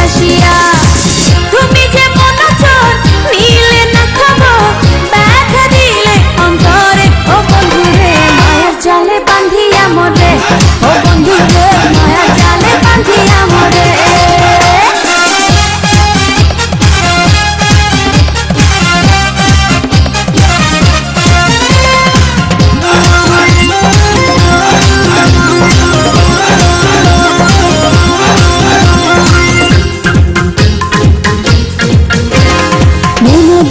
আসিয়া। তুমি যে মনোচর নিলে না খবর, ব্যথা দিলে অন্তরে ও বন্ধুরে, মায়ার জালে বান্ধিয়া মরে, ও বন্ধুরে মায়ার জালে বান্ধিয়া মরে।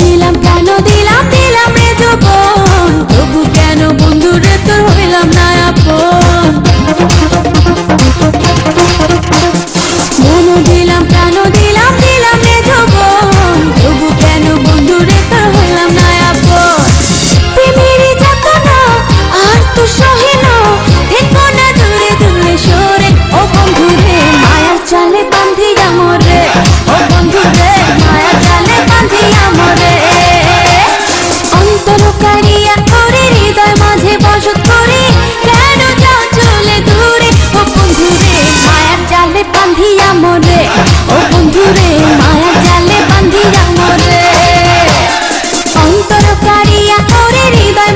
দিলাম কেন দিলাম দিলাম রে যৌবন, তবু কেন বন্ধুরে তোর হইলাম না আপন। মন দিলাম কেন দিলাম দিলাম রে যৌবন, তবু কেন বন্ধুরে তোর হইলাম না আপন। প্রেমেরই যাতনা আর তো সহে না, থেকো না দূরে দূরে সরে, ও বন্ধুরে মায়ার জালে বান্ধিয়া মরে, ও বন্ধুরে মায়ার জালে বান্ধিয়া মরে। অন্তর কারিয়া করে হৃদয় মাঝে বসত করে, কেন যাও চলে দূরে, ও বন্ধুরে মায়ার জালে বান্ধিয়া মরে, ও বন্ধুরে মায়ার জালে বান্ধিয়া মরে। অন্তর কারিয়া করে হৃদয়